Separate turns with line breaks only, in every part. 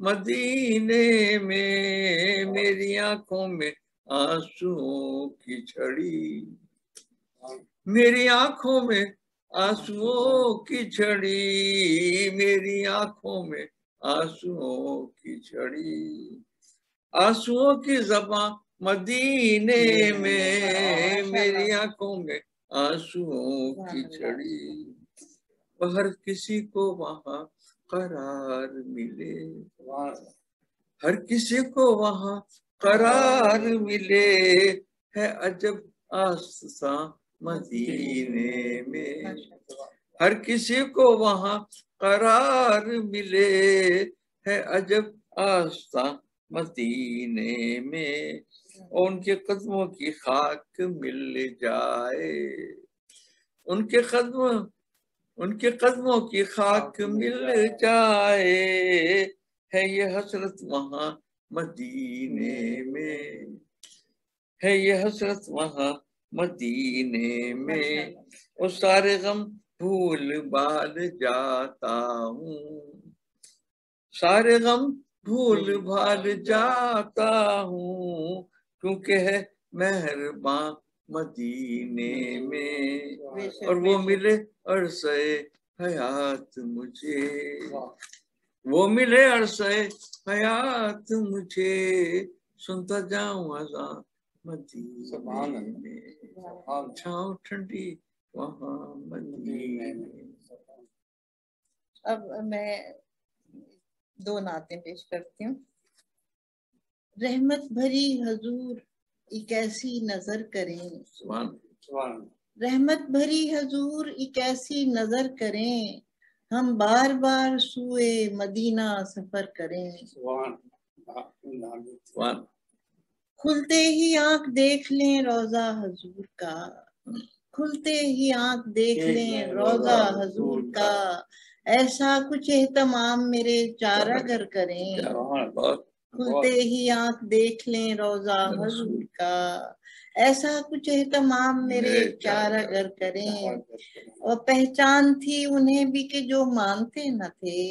مدینے میں میری آنکھوں میں آنسوؤں کی چھڑی، میری آنکھوں میں آنسوؤں کی چھڑی، میری آنکھوں میں آنسوؤں کی چھڑی، آنسوؤں کی زباں مدینے میں میری آنکھوں میں آنسوؤں کی چھڑی، ہر کسی کو وہاں قرار ملے، ہر کسی کو وہاں قرار ملے، ہے عجب آستاں مدینے میں، ہر کسی کو وہاں قرار ملے، ہے عجب آستاں مدینے میں، اور ان کے قدموں کی خاک مل جائے، ان کے قدموں کی خاک مل جائے، ہے یہ حسرت وہاں مدینے میں، ہے یہ حسرت وہاں مدینے میں، اور سارے غم بھول بھال جاتا ہوں، سارے غم بھول بھال جاتا ہوں، کیونکہ ہے مہرباں مدینے میں، اور وہ ملے عرصہ حیات مجھے، وہ ملے عرصہ حیات مجھے، سنتا جاؤں اذاں مدینے میں، چھاؤں ٹھنڈی وہاں مدینے میں۔
اب میں 2 نعتیں پیش کرتی ہوں۔ رحمت بھری حضور ایک ایسی نظر کریں، رحمت بھری حضور ایک ایسی نظر کریں، ہم بار بار سوئے مدینہ سفر کریں، کھلتے ہی آنکھ دیکھ لیں روضہ حضور کا، کھلتے ہی آنکھ دیکھ لیں روضہ حضور کا، ایسا کچھ اہتمام میرے چارہ گر کریں، کھلتے ہی آنکھ دیکھ لیں روضہ حضور کا، ایسا کچھ اہتمام میرے چارہ گر کریں، اور پہچان تھی انہیں بھی کہ جو مانتے نہ تھے،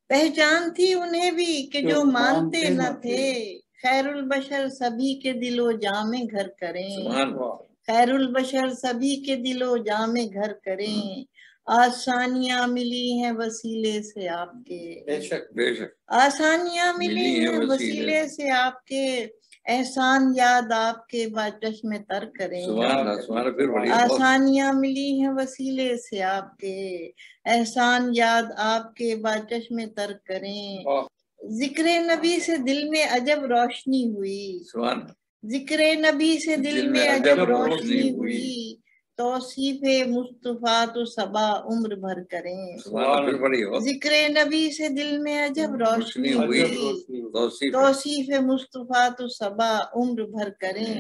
پہچان تھی انہیں بھی کہ جو مانتے نہ تھے، خیر البشر سبھی کے دل و جام گھر کریں، خیر البشر سبھی کے دل و جام گھر کریں، آسانیاں ملی ہیں وسیلے سے آپ کے،
بے شک بے شک،
آسانیاں ملی ہیں وسیلے سے آپ کے، احسان یاد آپ کے با چشم تر کریں، آسانیاں ملی ہیں وسیلے سے آپ کے، احسان یاد آپ کے با چشم تر کریں، ذکر نبی سے دل میں عجب روشنی ہوئی، ذکر نبی سے دل میں عجب روشنی ہوئی، توصیف مصطفیٰ تو صبا عمر بھر کریں، ذکر نبی سے دل میں عجب روشنی ہوئی، توصیف مصطفیٰ تو صبا عمر بھر کریں،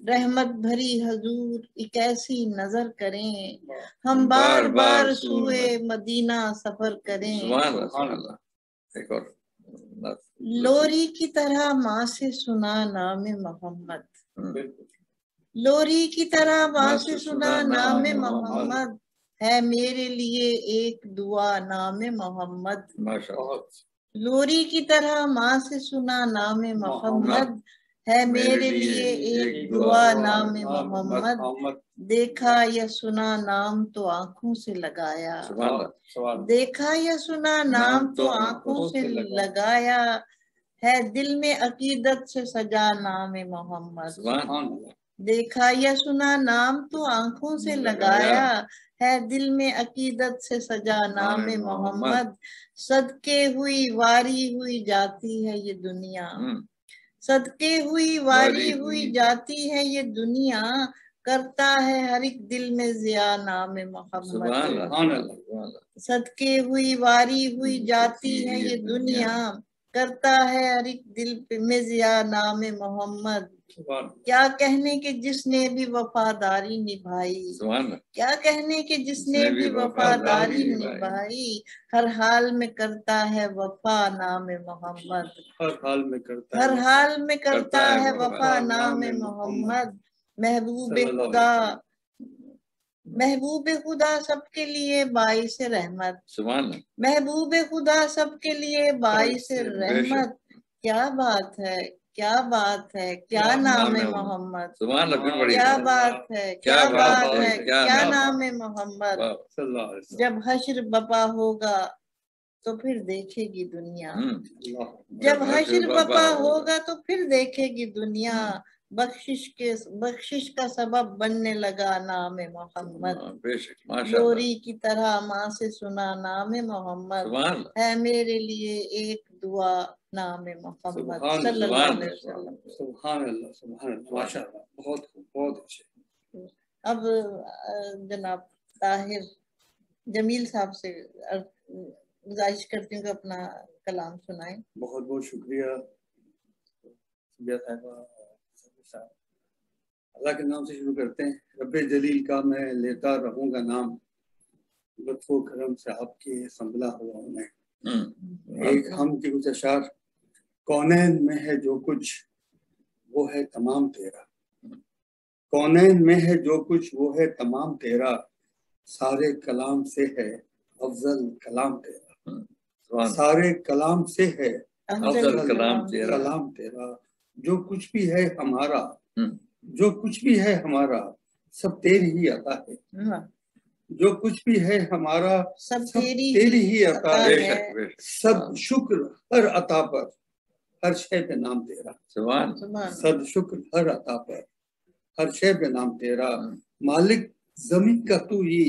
رحمت بھری حضور ایک ایسی نظر کریں، ہم بار بار سوئے مدینہ سفر کریں، لوری کی طرح ماں سے سنا نام محمد، لوری کی طرح ماں سے سنا نام محمد، ہے میرے لیے ایک دعا نام محمد، لوری کی طرح ماں سے سنا نام محمد، ہے میرے لیے ایک دعا نام محمد، دیکھا یا سنا نام تو آنکھوں سے لگایا، دیکھا یا سنا نام تو آنکھوں سے لگایا، ہے دل میں عقیدت سے سجا نام محمد، دیکھا یا سنا نام تو آنکھوں سے لگایا، ہے دل میں عقیدت سے سجا نام محمد، صدقے ہوئی واری ہوئی جاتی ہے یہ دنیا، صدقے ہوئی واری ہوئی جاتی ہے یہ دنیا، کرتا ہے ہر ایک دل میں ضیا نام محمد، صدقے ہوئی واری ہوئی جاتی ہے یہ دنیا، کرتا ہے ہر ایک دل میں ضیا نام محمد، کیا کہنے کہ جس نے بھی وفاداری نبھائی، کیا کہنے کہ جس نے بھی وفاداری نبھائی، ہر حال میں کرتا ہے وفا نام محمد،
ہر حال میں
کرتا ہے وفا نام محمد، محبوب خدا محبوب خدا سب کے لیے باعث رحمت،
سبحان اللہ،
محبوب خدا سب کے لیے باعث
بے
رحمت، کیا بات ہے، کیا بات ہے، کیا نام محمد،
سبحان اللہ، پھر بڑی
کیا بات ہے، کیا بات ہے، کیا نام محمد،
صلی اللہ علیہ وسلم۔
جب حشر بپا ہوگا تو پھر دیکھے گی دنیا،
اللہ،
جب حشر بپا ہوگا تو پھر دیکھے گی دنیا، بخشش کا سبب بننے لگا نام محمد،
بے شک، ماشاء اللہ،
لوری کی طرح ماں سے سنا نام محمد،
سبحان اللہ،
ہے میرے لیے ایک دعا نام محمد صلی اللہ علیہ وسلم۔
سبحان اللہ، سبحان اللہ، ماشاء اللہ، بہت خوب، بہت اچھے۔
اب جناب طاہر جمیل صاحب سے گزارش کرتی ہوں کہ اپنا کلام سنائیں۔
بہت بہت شکریہ سبیہ صاحبہ، صاحب۔ اللہ کے نام سے شروع کرتے ہیں۔ رب جلیل کا میں لیتا رہوں گا نام، لطف و کرم سے آپ کے سنبھلا ہوا ہوں میں۔ ایک ہم کے کچھ اشعار، کونین میں ہے جو کچھ وہ ہے تمام تیرا، کونین میں ہے جو کچھ وہ ہے تمام تیرا، سارے کلام سے ہے افضل کلام تیرا، سارے کلام سے ہے
افضل کلام تیرا،
کلام تیرا، جو کچھ بھی ہے ہمارا، جو کچھ بھی ہے ہمارا سب تیری ہی عطا ہے، جو کچھ بھی ہے ہمارا
سب
تیری ہی عطا
بے
ہے،
شک، بے شک،
سب شکر ہر عطا پر، ہر شے پہ نام تیرا،
سبحان،
سب شکر ہر عطا پر، ہر شے پہ نام تیرا، مالک زمین کا تو ہی،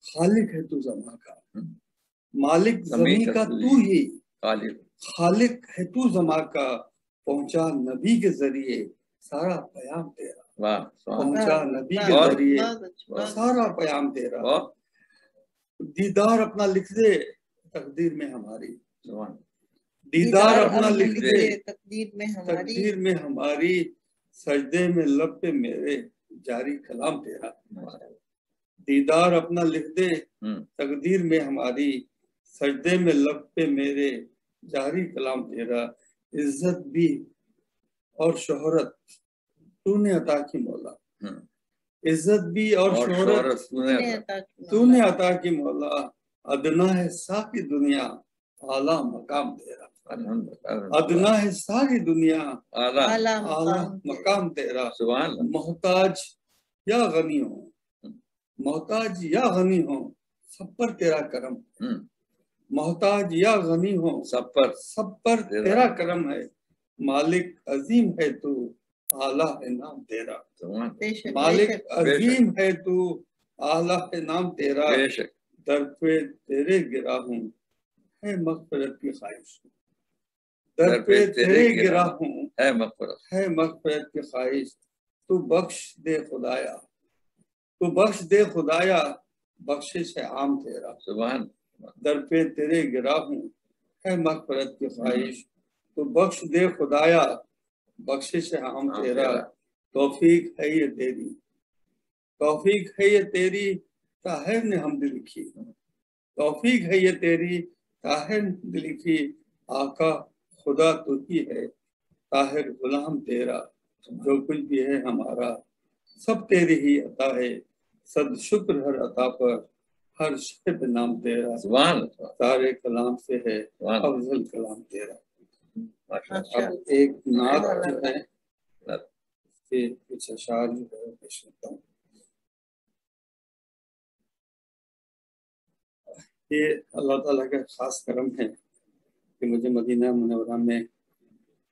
خالق ہے تو زمان کا، مالک زمین کا تو ہی، خالق ہے تو زمان کا، پہنچا نبی کے ذریعے سارا پیام تیرا، پہنچا نبی کے ذریعے سارا پیام تیرا، دیدار اپنا لکھ دے تقدیر میں ہماری، دیدار اپنا لکھ دے تقدیر میں ہماری، سجدے میں لب پہ میرے جاری کلام تیرا، دیدار اپنا لکھ دے تقدیر میں ہماری، سجدے میں لب پہ میرے جاری کلام تیرا، عزت بھی اور شہرت تو نے عطا کی مولا، عزت بھی اور شہرت تو نے عطا کی مولا، ادنا ہے ساری دنیا اعلیٰ مقام تیرا، ادنا ہے ساری دنیا اعلیٰ مقام تیرا، محتاج یا غنی ہو، محتاج یا غنی ہو سب پر تیرا کرم، محتاج یا غنی ہو سب پر تیرا کرم ہے، مالک عظیم ہے تو اعلیٰ ہے نام تیرا، مالک عظیم ہے تو اعلیٰ ہے نام تیرا، در پہ تیرے گرا ہوں ہے مغفرت کی خواہش، در پہ تیرے گرا ہوں ہے مغفرت کی خواہش، تو بخش دے خدایا، تو بخش دے خدایا، بخشش ہے عام تیرا، در پہ تیرے گرا ہوں ہے مغفرت کی خواہش، تو بخش دے خدایا، بخشش ہے عام تیرا، توفیق ہے یہ تیری، توفیق ہے یہ تیری طاہر نے حمد لکھی، توفیق ہے یہ تیری طاہر نے لکھی، آقا خدا تو ہی ہے طاہر غلام تیرا، جو کچھ بھی ہے ہمارا سب تیری ہی عطا ہے، صد شکر ہر عطا پر، ہر شے پہ نام تیرا، سارے کلام سے ہے افضل کلام تیرا۔ اب ایک نعت جو ہے کہ کچھ اشعار جو ہے پیش کرتا ہوں۔ یہ اللہ تعالیٰ کا خاص کرم ہے کہ مجھے مدینہ منورہ میں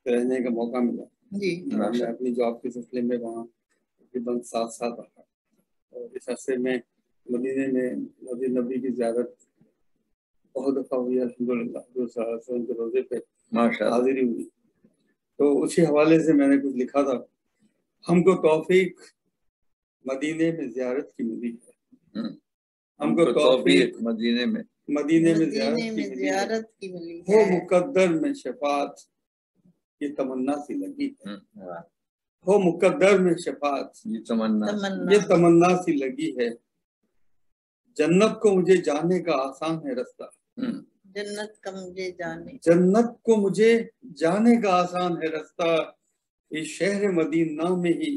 رہنے کا موقع ملا، میں اپنی جاب کے سلسلے میں وہاں تقریباً 7 سال رہا، اور اس عرصے میں مدینے میں مسجد نبی کی زیارت بہت دفعہ ہوئی، الحمدللہ حضور صلی اللہ علیہ وسلم کے روزے پہ حاضری ہوئی، تو اسی حوالے سے میں نے کچھ لکھا تھا۔ ہم کو توفیق مدینے میں زیارت کی ملی ہے، ہم کو توفیق مدینے میں زیارت کی ملی ہے، ہو مقدر میں شفاعت یہ تمنا سی لگی ہے، ہو مقدر میں شفاعت یہ تمنا سی لگی ہے، جنت کو مجھے جانے کا آسان ہے رستہ، جنت کو مجھے جانے کا آسان ہے رستہ، اس شہر مدینہ میں ہی